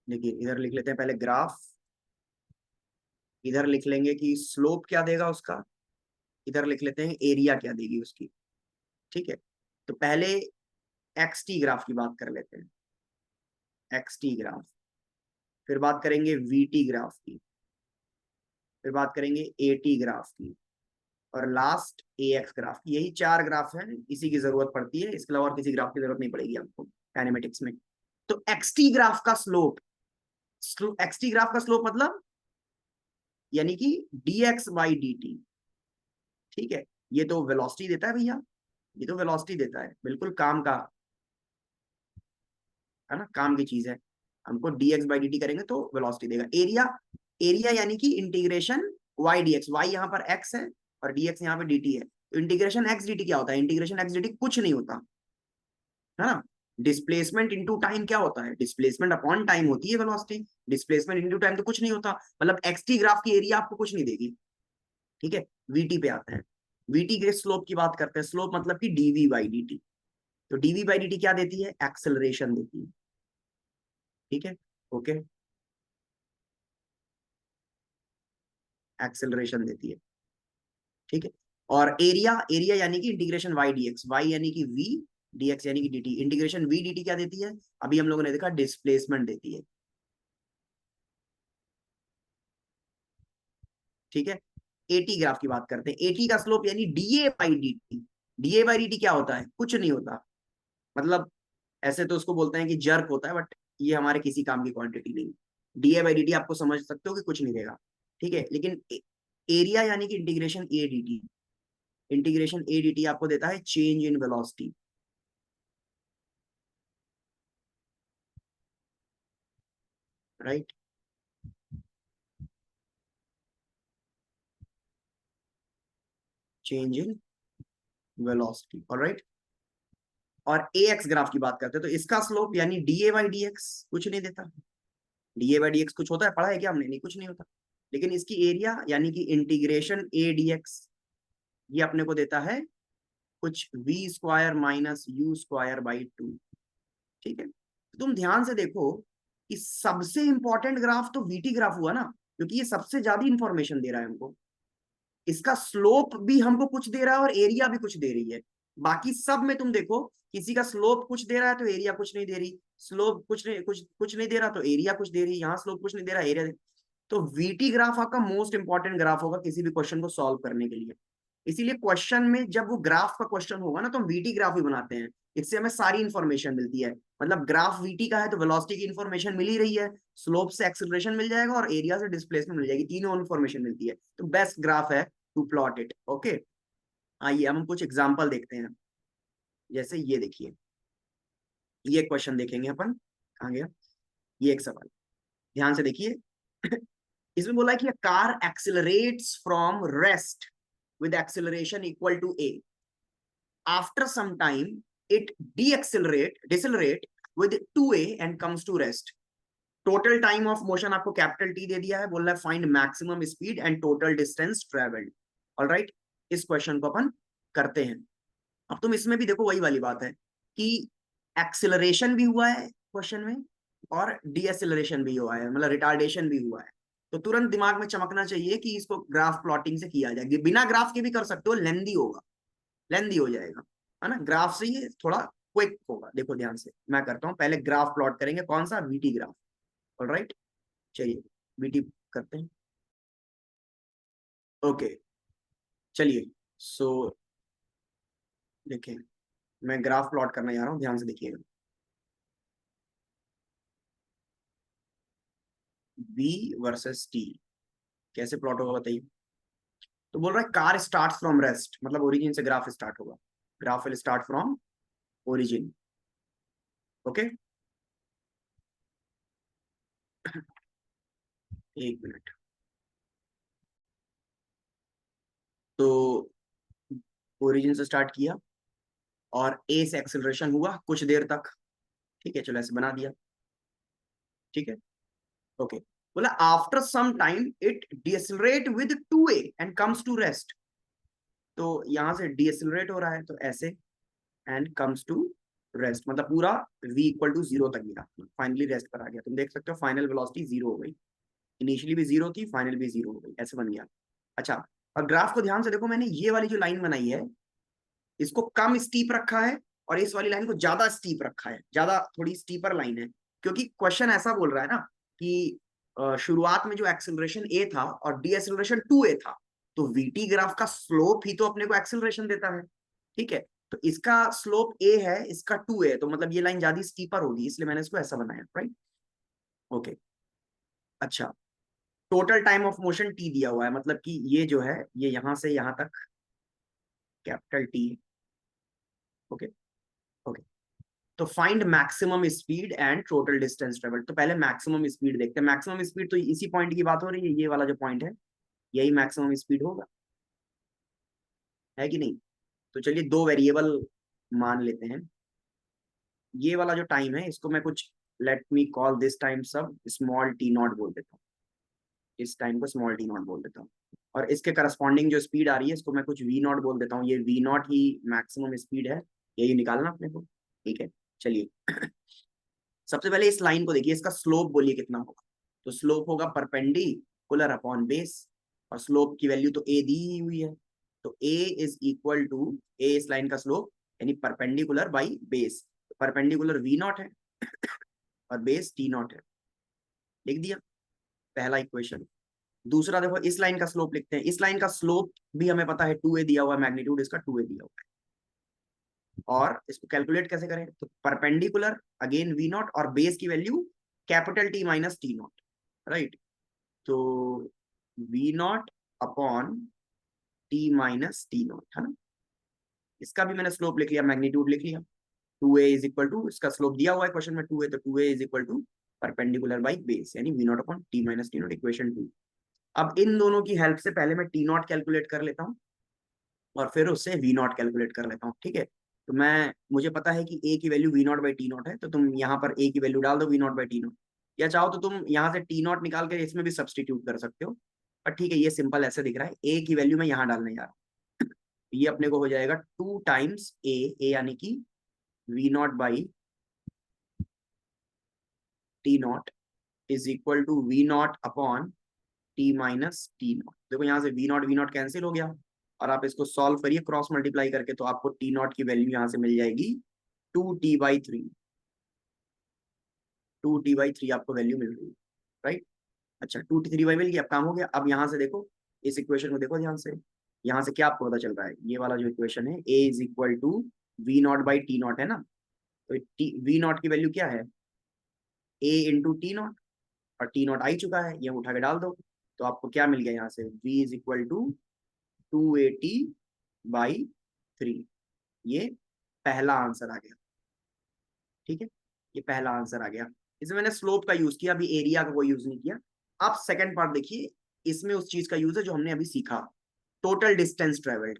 देखिए इधर लिख लेते हैं पहले ग्राफ, इधर लिख लेंगे कि स्लोप क्या देगा उसका, इधर लिख लेते हैं एरिया क्या देगी उसकी। ठीक है, तो पहले एक्स टी ग्राफ की बात कर लेते हैं, एक्स टी ग्राफ, फिर बात करेंगे वी टी ग्राफ की, फिर बात करेंगे ए टी ग्राफ की, और लास्ट ए एक्स ग्राफ की। यही चार ग्राफ हैं, इसी की जरूरत पड़ती है, इसके अलावा और किसी ग्राफ की जरूरत नहीं पड़ेगी आपको काइनेमेटिक्स में। तो एक्स टी ग्राफ का स्लोप, एक्स टी ग्राफ का स्लोप मतलब यानी कि D x by d T. ठीक है, ये तो वेलोसिटी देता है भैया, ये तो वेलोसिटी देता है, बिल्कुल काम का, है ना, काम की चीज है। हमको dx बाई डी टी करेंगे तो वेलोसिटी देगा। एरिया, एरिया यानी कि integration y D x, y यहाँ पर x है और dx यहाँ पे dt है। तो इंटीग्रेशन x dt क्या होता है? इंटीग्रेशन x dt कुछ नहीं होता, है ना। डिस्प्लेसमेंट इनटू टाइम क्या होता है? डिस्प्लेसमेंट अपॉन टाइम होती है वेलोसिटी। डिस्प्लेसमेंट इनटू टाइम तो कुछ नहीं होता, मतलब एक्स टी ग्राफ की एरिया आपको कुछ नहीं देगी। ठीक है, वीटी पे आते हैं, वीटी के स्लोप की बात करते हैं। स्लोप मतलब कि डीवी बाई डी टी। तो डीवी बाई डी टी क्या देती है? एक्सेलरेशन देती है। ठीक है, ओके, एक्सेलरेशन देती है। ठीक है, और एरिया, एरिया यानी कि integration y D x, y यानी कि वी, डी एक्स यानी कि d t. Integration v d t क्या देती है? अभी हम लोगों ने देखा डिस्प्लेसमेंट देती है। ठीक है, एटी ग्राफ की बात करते हैं। एटी का स्लोप यानी DA by d T. DA by d t क्या होता है? कुछ नहीं होता, मतलब ऐसे तो उसको बोलते हैं कि जर्क होता है, बट ये हमारे किसी काम की क्वांटिटी नहीं। डीए बाई डी टी आपको समझ सकते हो कि कुछ नहीं देगा। ठीक है, लेकिन एरिया यानी कि integration A D t, integration A D T आपको देता है change in velocity. Right, change in velocity, alright. और ए एक्स ग्राफ की बात करते हैं तो इसका स्लोप यानी डीए बाई डी एक्स कुछ नहीं देता। डीए बाई डी एक्स कुछ होता है? पढ़ा है क्या हमने? नहीं, कुछ नहीं होता। लेकिन इसकी एरिया यानी कि इंटीग्रेशन ए डी एक्स, ये अपने को देता है कुछ v square minus u square by two. ठीक है, तो तुम ध्यान से देखो कि सबसे इंपॉर्टेंट ग्राफ तो वीटी ग्राफ हुआ ना, क्योंकि ये सबसे ज्यादा इंफॉर्मेशन दे रहा है हमको। इसका स्लोप भी हमको कुछ दे रहा है और एरिया भी कुछ दे रही है। बाकी सब में तुम देखो, किसी का स्लोप कुछ दे रहा है तो एरिया कुछ नहीं दे रही, स्लोप कुछ नहीं दे रहा तो एरिया कुछ दे रही, यहाँ स्लोप कुछ नहीं दे रहा एरिया। तो वीटी ग्राफ आपका मोस्ट इंपॉर्टेंट ग्राफ होगा किसी भी क्वेश्चन को सॉल्व करने के लिए। इसीलिए क्वेश्चन में जब वो ग्राफ का क्वेश्चन होगा ना तो हम वीटी ग्राफ ही बनाते हैं। इससे हमें सारी इंफॉर्मेशन मिलती है, मतलब ग्राफ वीटी का है तो वेलोसिटी की इंफॉर्मेशन मिल ही रही है, स्लोप से एक्सेलरेशन मिल जाएगा और एरिया से डिस्प्लेसमेंट मिल जाएगी, तीनों इंफॉर्मेशन मिलती है। तो बेस्ट ग्राफ है टू प्लॉट इट। ओके, आइए हम कुछ एग्जांपल देखते हैं। जैसे ये देखिए, ये क्वेश्चन देखेंगे अपन, कहाँ गया ये एक सवाल, ध्यान से देखिए। इसमें बोला है कि car accelerates from rest with acceleration equal to a. After some time, it decelerate with 2a and comes to rest. Total time of motion आपको कैपिटल टी दे दिया है, बोल रहा है find maximum speed and total distance travelled. Alright, इस question को अपन करते हैं। अब तुम इसमें भी देखो वही वाली बात है कि एक्सिलरेशन भी हुआ है क्वेश्चन में और डीएसिलरेशन भी हुआ है, मतलब रिटार्डेशन भी हुआ है। तो तुरंत दिमाग में चमकना चाहिए कि इसको ग्राफ प्लॉटिंग से किया जाए। बिना ग्राफ के भी कर सकते हो, लेंदी होगा, लेंदी हो जाएगा, है ना। ग्राफ से ये थोड़ा क्विक होगा। देखो ध्यान से मैं करता हूँ, पहले ग्राफ प्लॉट करेंगे, कौन सा, वीटी ग्राफ। ऑलराइट, चलिए वीटी करते हैं। ओके, चलिए। सो देखिए, मैं ग्राफ प्लॉट करने जा रहा हूँ, ध्यान से देखिएगा। वी वर्सेस टी कैसे प्लॉट होगा बताइए। तो बोल रहा है कार स्टार्ट फ्रॉम रेस्ट, मतलब ओरिजिन से ग्राफ स्टार्ट होगा। Graph will start from origin. Okay, एक मिनट। तो ओरिजिन से स्टार्ट किया और ए से एक्सेलरेशन हुआ कुछ देर तक। ठीक है, चलो ऐसे बना दिया। ठीक है, ओके। बोला after some time it decelerate with 2a and comes to rest. तो यहां से डिएसेलरेट हो रहा है तो ऐसे, एंड कम्स टू रेस्ट, मतलब पूरा v इक्वल टू 0 तक गिरा, फाइनली रेस्ट पर आ गया। तुम देख सकते हो फाइनल वेलोसिटी 0 हो गई, इनिशियली भी 0 थी, फाइनल भी 0 हो गई, ऐसे बन गया। अच्छा, और ग्राफ को ध्यान से देखो, मैंने ये वाली जो लाइन बनाई है इसको कम स्टीप रखा है और इस वाली लाइन को ज्यादा स्टीप रखा है, ज्यादा थोड़ी स्टीपर लाइन है। क्योंकि क्वेश्चन ऐसा बोल रहा है ना कि शुरुआत में जो एक्सेलरेशन ए था और डी एक्सेलरेशन 2a था, तो वीटी ग्राफ का स्लोप ही तो अपने को एक्सेलरेशन देता है। ठीक है, तो इसका स्लोप ए है, इसका 2a है, तो मतलब ये लाइन ज्यादा स्टीपर होगी, इसलिए मैंने इसको ऐसा बनाया, राइट। ओके, अच्छा। Total time of motion T दिया हुआ है, मतलब कि ये जो है ये यहां से यहां तक कैपिटल टी। Okay, okay. तो find maximum speed and total distance travel. तो पहले मैक्सिमम स्पीड देखते हैं। मैक्सिमम स्पीड तो इसी पॉइंट की बात हो रही है, ये वाला जो पॉइंट है यही मैक्सिमम स्पीड होगा, है कि नहीं। तो चलिए दो वेरिएबल मान लेते हैं। ये वाला जो टाइम है इसको मैं कुछ, let me call this time सब स्मॉल टी नॉट बोल देता हूँ। इस टाइम को स्मॉल टी नॉट बोल देता हूँ। और इसके करस्पॉन्डिंग जो स्पीड आ रही है इसको मैं कुछ वी नॉट बोल देता हूँ। ये वी नॉट ही मैक्सिमम स्पीड है, यही निकालना अपने को। ठीक है, चलिए। सबसे पहले इस लाइन को देखिए, इसका स्लोप बोलिए कितना होगा। तो स्लोप होगा परपेंडिकुलर अपॉन बेस, और स्लोप की वैल्यू तो ए दी ही हुई है। तो a is equal to, a इस लाइन का स्लोप यानी perpendicular by base. Perpendicular v naught है और बेस टी नॉट है, लिख दिया पहला इक्वेशन। दूसरा देखो, इस लाइन का स्लोप लिखते हैं। इस लाइन का स्लोप भी हमें पता है 2a दिया हुआ है, मैग्नीट्यूड इसका 2a दिया हुआ है। और इसको कैलकुलेट कैसे करें, तो परपेंडिकुलर अगेन वी नॉट और बेस की value capital T minus T naught, right. तो v naught upon T minus T naught, है ना। इसका भी मैंने स्लोप लिख लिया, मैग्नीट्यूड लिख लिया। 2a इज इक्वल टू, इसका स्लोप दिया हुआ है क्वेश्चन में 2a, तो 2a is equal to perpendicular by base यानी v naught upon T minus T naught, equation 2। अब इन दोनों की हेल्प से पहले मैं टी नॉट कैलकुलेट कर लेता हूँ और फिर उससे वी नॉट कैलकुलेट कर लेता हूँ। ठीक है, तो मैं, मुझे पता है कि ए की value v naught by T naught है, तो तुम यहाँ पर ए की वैल्यू डाल दो v naught by T naught, या चाहो तो तुम यहाँ से टी नॉट निकाल के इसमें भी सब्सटीट्यूट कर सकते हो। पर ठीक है, ये सिंपल ऐसे दिख रहा है, ए की वैल्यू मैं यहाँ डालने जा रहा हूँ। ये अपने को हो जाएगा 2 टाइम्स ए यानी कि v naught by T naught is equal to v naught upon T minus T naught. देखो यहाँ से वी नॉट कैंसिल हो गया, और आप इसको सॉल्व करिए क्रॉस मल्टीप्लाई करके, तो आपको टी नॉट की वैल्यू यहाँ से मिल जाएगी 2t/3। 2t/3 आपको वैल्यू मिल रही है, राइट। अच्छा, 2t/3 मिल गया, अब काम हो गया। अब यहाँ से देखो, इस इक्वेशन को देखो ध्यान से, यहाँ से क्या आपको पता चल रहा है, ये वाला जो इक्वेशन है a is equal to v naught by T naught, है ना। तो वी नॉट की वैल्यू क्या है, ए इंटू टी नॉट, और टी नॉट आ ही चुका है, ये उठा के डाल दो। तो आपको क्या मिल गया यहाँ से, v इज इक्वल टू 280/3। ये पहला आंसर आ गया। ठीक है, ये पहला आंसर आ गया। इसमें मैंने स्लोप का यूज किया, अभी एरिया का कोई यूज नहीं किया। आप सेकंड पार्ट देखिए, इसमें उस चीज का यूज है जो हमने अभी सीखा, total distance travelled.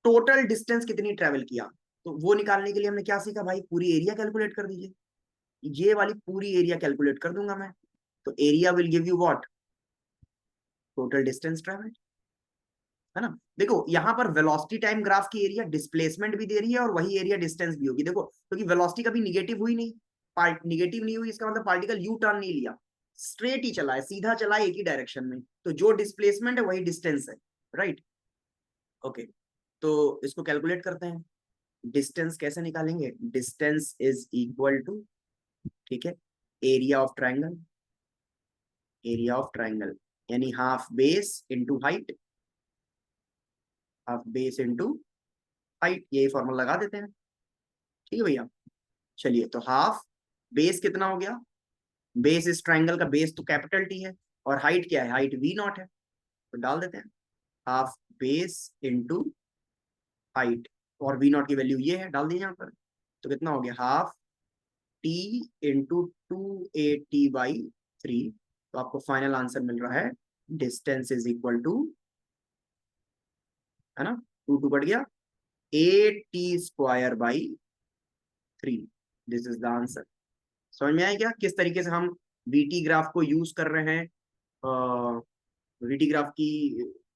Total distance कितनी ट्रेवल किया, तो वो निकालने के लिए हमने क्या सीखा भाई, पूरी एरिया कैलकुलेट कर दीजिए। ये वाली पूरी एरिया कैलकुलेट कर दूंगा मैं, तो area will give you what, total distance travelled. है ना। देखो यहाँ पर वेलोसिटी टाइम ग्राफ की एरिया डिस्प्लेसमेंट भी दे रही है और वही एरिया डिस्टेंस भी होगी। देखो क्योंकि वेलोसिटी कभी निगेटिव हुई नहीं, निगेटिव नहीं हुई, इसका मतलब पार्टिकल यू टर्न नहीं लिया, स्ट्रेट ही चला है, सीधा चला है एक ही डायरेक्शन में, तो जो डिस्प्लेसमेंट है वही डिस्टेंस है, राइट। ओके, तो इसको कैलकुलेट करते हैं। डिस्टेंस कैसे निकालेंगे, डिस्टेंस इज इक्वल टू, ठीक है, area of triangle, area of triangle यानी half base into height, half base into height, यही फॉर्मूला लगा देते हैं। ठीक है भैया, चलिए तो हाफ बेस कितना हो गया, बेस इस ट्राइंगल का बेस तो कैपिटल टी है, और हाइट क्या है, हाइट वी नॉट है, तो डाल देते हैं हाफ बेस इंटू हाइट, और वी नॉट की वैल्यू ये है, डाल दीजिए यहाँ पर, तो कितना हो गया half T into 2a t/3, तो आपको फाइनल आंसर मिल रहा है डिस्टेंस इज इक्वल टू, है ना, 2 कट गया, a t² / 3, this is the answer. समझ में आया क्या किस तरीके से हम वीटी ग्राफ को यूज कर रहे हैं। वीटी ग्राफ की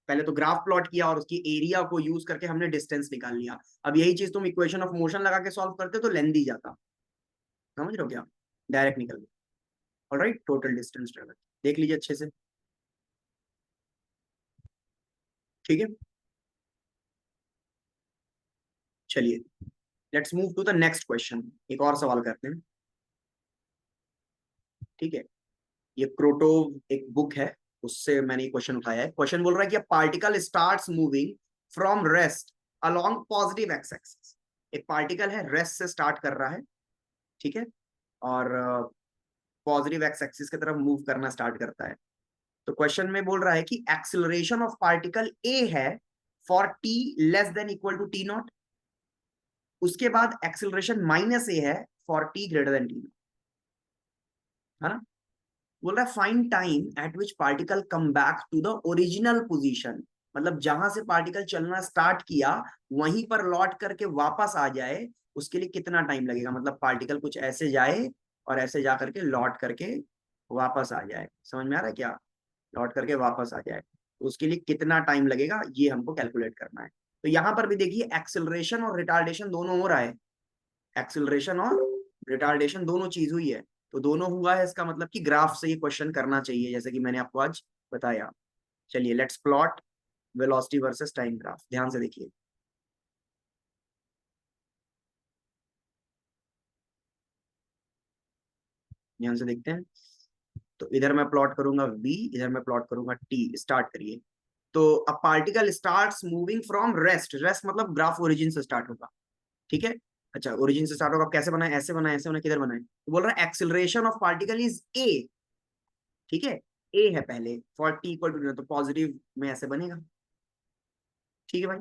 पहले तो ग्राफ प्लॉट किया और उसकी एरिया को यूज करके हमने डिस्टेंस निकाल लिया। अब यही चीज तुम इक्वेशन ऑफ मोशन लगा के सॉल्व करते तो लेंदी जाता, समझ रहे हो क्या, डायरेक्ट निकल गया। ऑलराइट, टोटल डिस्टेंस ट्रेवल देख लीजिए अच्छे से, ठीक है। चलिए let's move to the next question, एक और सवाल करते हैं, ठीक है। ये क्रोटोव एक बुक है, उससे मैंने ये क्वेश्चन उठाया है। क्वेश्चन बोल रहा है कि particle starts moving from rest along positive x axis, एक पार्टिकल है रेस्ट से स्टार्ट कर रहा है, ठीक है, और पॉजिटिव एक्स एक्सिस की तरफ मूव करना स्टार्ट करता है। तो क्वेश्चन में बोल रहा है कि एक्सिलरेशन ऑफ पार्टिकल ए है for t less than equal to t naught, उसके बाद एक्सिलरेशन माइनस ए है for t greater than t, है ना। बोल रहा है find time at which particle come back to the original position, मतलब जहां से पार्टिकल चलना स्टार्ट किया वहीं पर लौट करके वापस आ जाए, उसके लिए कितना टाइम लगेगा, मतलब पार्टिकल कुछ ऐसे जाए और ऐसे जा करके लौट करके वापस आ जाए, समझ में आ रहा है क्या, लौट करके वापस आ जाए, तो उसके लिए कितना टाइम लगेगा ये हमको कैलकुलेट करना है। तो यहाँ पर भी देखिए एक्सिलरेशन और रिटार्डेशन दोनों हो रहा है, एक्सिलरेशन और रिटार्डेशन दोनों चीज हुई है, तो दोनों हुआ है, इसका मतलब कि ग्राफ से ये क्वेश्चन करना चाहिए, जैसे कि मैंने आपको आज बताया। चलिए let's plot velocity versus time graph, ध्यान से देखिए, ध्यान से देखते हैं। तो इधर मैं प्लॉट करूंगा v, इधर मैं प्लॉट करूंगा t, स्टार्ट करिए। तो a particle starts moving from rest, rest मतलब ग्राफ ओरिजिन से स्टार्ट होगा, ठीक है। अच्छा ओरिजिन से स्टार्ट होगा, कैसे बनाए, ऐसे बनाए, ऐसे बनाए, किधर बनाए, तो बोल रहा है acceleration of particle is a, ठीक है, ए है पहले फॉर टी इक्वल टू, तो पॉजिटिव में ऐसे बनेगा, ठीक है भाई।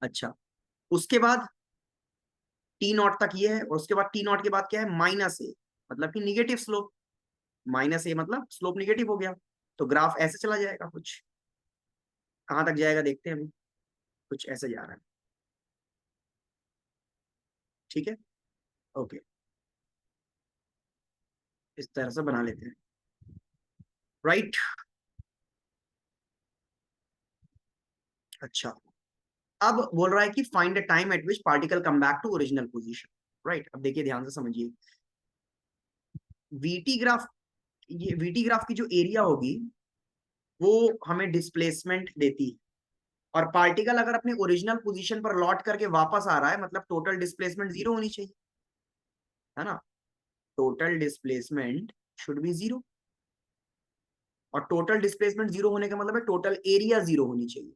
अच्छा उसके बाद टी नॉट तक ये है, और उसके बाद टी नॉट के बाद क्या है, माइनस ए, मतलब कि निगेटिव स्लोप, माइनस ए मतलब स्लोप निगेटिव हो गया, तो ग्राफ ऐसे चला जाएगा कुछ, कहां तक जाएगा देखते हैं अभी, कुछ ऐसे जा रहा है, ठीक है। ओके, इस तरह से बना लेते हैं, राइट। अच्छा अब बोल रहा है कि find the time at which particle come back to original position, right. अब देखिए ध्यान से समझिए, वीटी ग्राफ, ये वीटी ग्राफ की जो एरिया होगी वो हमें डिस्प्लेसमेंट देती है, और पार्टिकल अगर अपने ओरिजिनल पोजीशन पर लौट करके वापस आ रहा है मतलब टोटल डिस्प्लेसमेंट जीरो होनी चाहिए, है ना, total displacement should be zero, और टोटल डिस्प्लेसमेंट जीरो होने का मतलब है टोटल एरिया जीरो होनी चाहिए।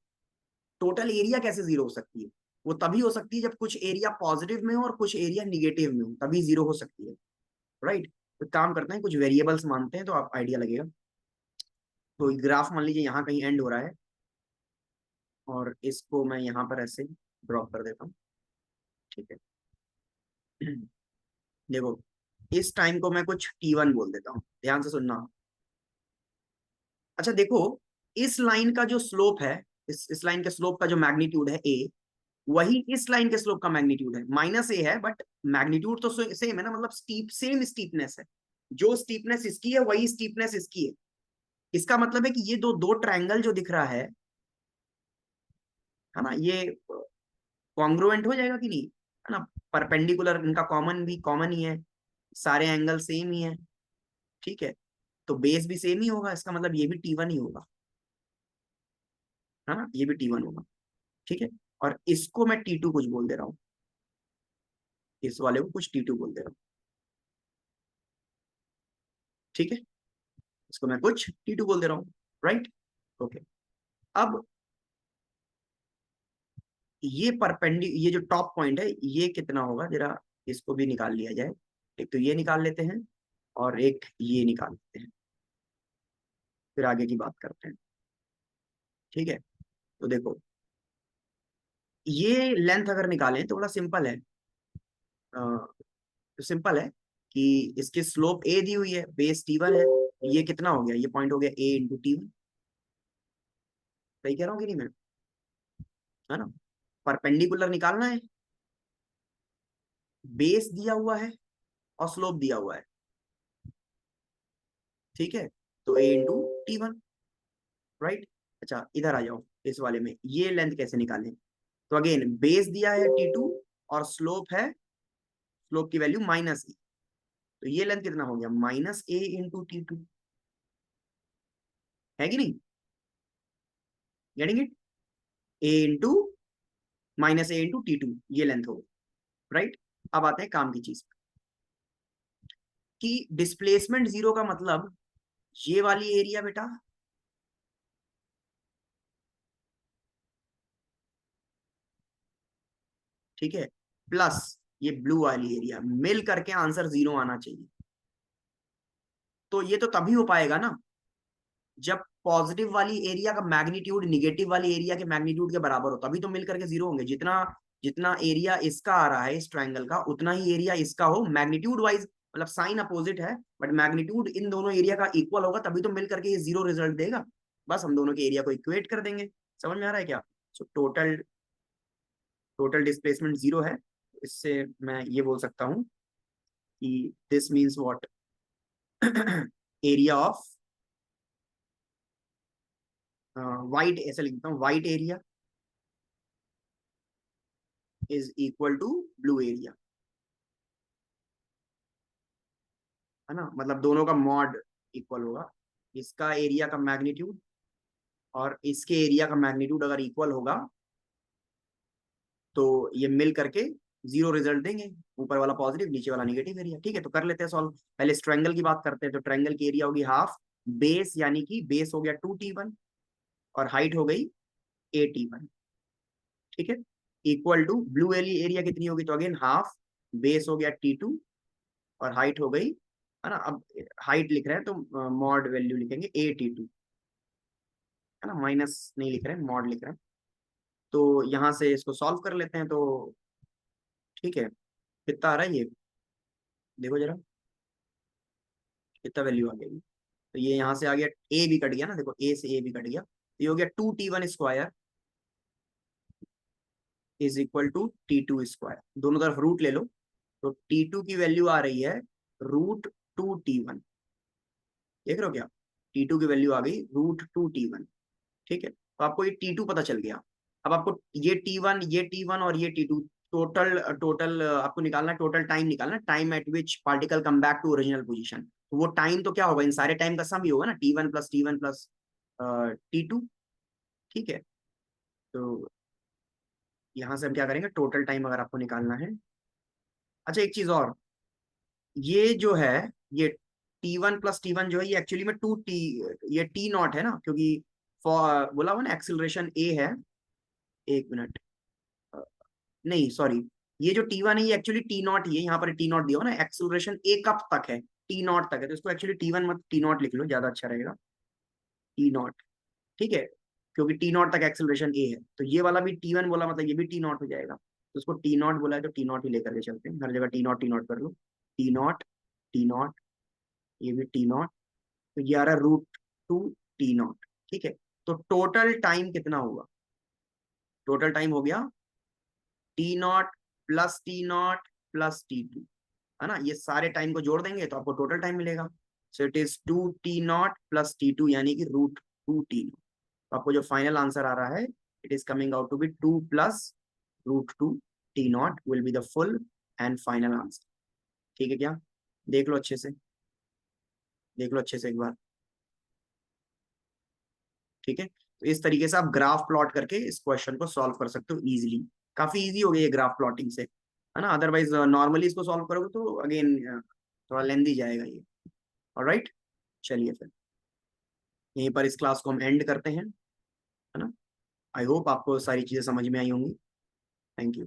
टोटल एरिया कैसे जीरो हो सकती है, वो तभी हो सकती है जब कुछ एरिया पॉजिटिव में हो और कुछ एरिया निगेटिव में हो, तभी जीरो हो सकती है, राइट। तो काम करते हैं, कुछ वेरिएबल्स मानते हैं तो आप आइडिया लगेगा। तो ग्राफ मान लीजिए यहाँ कहीं एंड हो रहा है, और इसको मैं यहाँ पर ऐसे ड्रॉप कर देता हूँ, ठीक है। देखो इस टाइम को मैं कुछ t1 बोल देता हूँ, ध्यान से सुनना। अच्छा देखो इस लाइन का जो स्लोप है, इस लाइन के स्लोप का जो मैग्नीट्यूड है a, वही इस लाइन के स्लोप का मैग्नीट्यूड है, माइनस ए है बट मैग्नीट्यूड तो सेम है ना, मतलब स्टीप सेम स्टीपनेस है, जो स्टीपनेस इसकी है वही स्टीपनेस इसकी है। इसका मतलब है कि ये दो दो ट्रायंगल जो दिख रहा है, है ना, ये कॉन्ग्रुएंट हो जाएगा कि नहीं, है ना, परपेंडिकुलर, इनका कॉमन भी कॉमन ही है, सारे एंगल सेम ही है, ठीक है, तो बेस भी सेम ही होगा, इसका मतलब ये भी T1 ही होगा, है ना, ये भी T1 होगा, ठीक है। और इसको मैं T2 कुछ बोल दे रहा हूँ, इस वाले को कुछ T2 बोल दे रहा हूँ, ठीक है, इसको मैं कुछ T2 बोल दे रहा हूँ, राइट, ओके। अब ये जो टॉप पॉइंट है ये कितना होगा, जरा इसको भी निकाल लिया जाए, एक तो ये निकाल लेते हैं और एक ये निकाल लेते हैं, फिर आगे की बात करते हैं, ठीक है। तो देखो, ये लेंथ अगर निकालें तो बड़ा सिंपल है, तो सिंपल है कि इसकी स्लोप ए दी हुई है, बेस T1 है, ये कितना हो गया, ये पॉइंट हो गया A × T1, सही कह रहा हूँ कि नहीं मैं, है ना, परपेंडिकुलर निकालना है, बेस दिया हुआ है और स्लोप दिया हुआ है, ठीक है, तो A × T1, राइट। अच्छा इधर आ जाओ, इस वाले में ये लेंथ कैसे निकालें, तो अगेन बेस दिया है T2 और स्लोप है, स्लोप की वैल्यू -A, तो ये लेंथ कितना हो गया, -A × T2, है कि नहीं, गेटिंग इट, A × ये लेंथ हो, राइट। अब आते हैं काम की चीज, कि डिस्प्लेसमेंट जीरो का मतलब ये वाली एरिया बेटा, ठीक है, प्लस ये ब्लू वाली एरिया, मिल करके आंसर 0 आना चाहिए, तो ये तो तभी हो पाएगा ना जब पॉजिटिव वाली एरिया का मैग्नीट्यूड निगेटिव वाली एरिया के मैग्नीट्यूड के बराबर हो, तभी तो मिल करके 0 होंगे, जितना जितना एरिया इसका आ रहा है इस ट्रायंगल का, उतना ही एरिया इसका हो मैग्नीट्यूड वाइज, मतलब साइन अपोजिट है बट मैग्नीट्यूड इन दोनों एरिया का इक्वल होगा, तभी तो मिल करके ये 0 रिजल्ट देगा, बस हम दोनों के एरिया को इक्वेट कर देंगे, समझ में आ रहा है क्या। सो टोटल डिस्प्लेसमेंट 0 है, इससे मैं ये बोल सकता हूँ कि this means what, area of white, ऐसे लिखता हूँ, white area is equal to blue area, है ना, मतलब दोनों का मॉड इक्वल होगा, इसका एरिया का मैग्नीट्यूड और इसके एरिया का मैग्नीट्यूड अगर इक्वल होगा तो ये मिल करके 0 रिजल्ट देंगे, ऊपर वाला पॉजिटिव नीचे वाला नेगेटिव एरिया, ठीक है। तो कर लेते हैं सॉल्व, पहले इस ट्रायंगल की बात करते हैं, तो ट्रायंगल की एरिया होगी हाफ बेस, यानी कि बेस हो गया 2T1 और हाइट हो गई A T1, ठीक है, इक्वल टू ब्लू वाली एरिया कितनी होगी, तो अगेन हाफ बेस हो गया T2 और हाइट हो गई, है ना, अब हाइट लिख रहे हैं तो मॉड वैल्यू लिखेंगे A T2, है ना, माइनस नहीं लिख रहे हैं, मॉड लिख रहे हैं, तो यहां से इसको सॉल्व कर लेते हैं, तो ठीक है, कितना आ रहा है ये, देखो जरा कितना वैल्यू आ गई, तो ये यहाँ से आ गया, ए भी कट गया ना, देखो ए से ए भी कट गया, तो ये हो गया 2T1 square is equal to T2 square, दोनों तरफ रूट ले लो, तो T2 की वैल्यू आ रही है √2T1, देख रहे हो क्या, T2 की वैल्यू आ गई √2T1, ठीक है, तो आपको ये T2 पता चल गया, अब आपको ये T1 और ये T2, टोटल टोटल आपको निकालना है, टोटल टाइम निकालना, time at which particle come back to original position, तो वो टाइम तो क्या होगा, इन सारे टाइम का सम ही होगा ना, T1 + T1 + T2, ठीक है। तो यहां से हम क्या करेंगे, टोटल टाइम अगर आपको निकालना है, अच्छा एक चीज और, ये जो है, ये T1 + T1 जो है, ये एक्चुअली में 2T, ये T0 है ना, क्योंकि बोला हुआ ना एक्सिलरेशन ए है, एक मिनट, नहीं सॉरी, ये जो T1 है ये एक्चुअली T0 ही है, यहाँ पर T0 दिया हो ना, एक्सिलरेशन ए कब तक है, T0 तक है, तो इसको एक्चुअली T1 मत T0 लिख लो, ज्यादा अच्छा रहेगा, T0, ठीक है, क्योंकि T0 तक एक्सिलरेशन ए है, तो ये वाला भी T1 बोला मतलब ये भी T0 हो जाएगा, तो उसको T0 बोला है तो T0 ही लेकर के चलते हैं, हर जगह T0 कर लो, T0, ये भी T0, तो ये आ रहा है √2T0, ठीक है, तो टोटल टाइम कितना होगा, टोटल टाइम हो गया T0 + T0 + T2, है ना, ये सारे टाइम को जोड़ देंगे तो आपको टोटल टाइम मिलेगा, सो इट इज 2T0 + T2, यानी कि √2T0, आपको जो फाइनल आंसर आ रहा है it is coming out to be 2 plus root 2 t naught will be the full and final answer. ठीक है क्या? देख लो अच्छे से, देख लो अच्छे से एक बार। ठीक है, तो इस तरीके से आप ग्राफ प्लॉट करके इस क्वेश्चन को सॉल्व कर सकते हो इजीली। काफी इजी हो गई है ग्राफ प्लॉटिंग से, है ना। अदरवाइज नॉर्मली इसको सॉल्व करोगे तो अगेन थोड़ा लेंदी जाएगा ये। ऑलराइट, चलिए फिर यहीं पर इस क्लास को हम एंड करते हैं, है ना। आई होप आपको सारी चीजें समझ में आई होंगी। Thank you.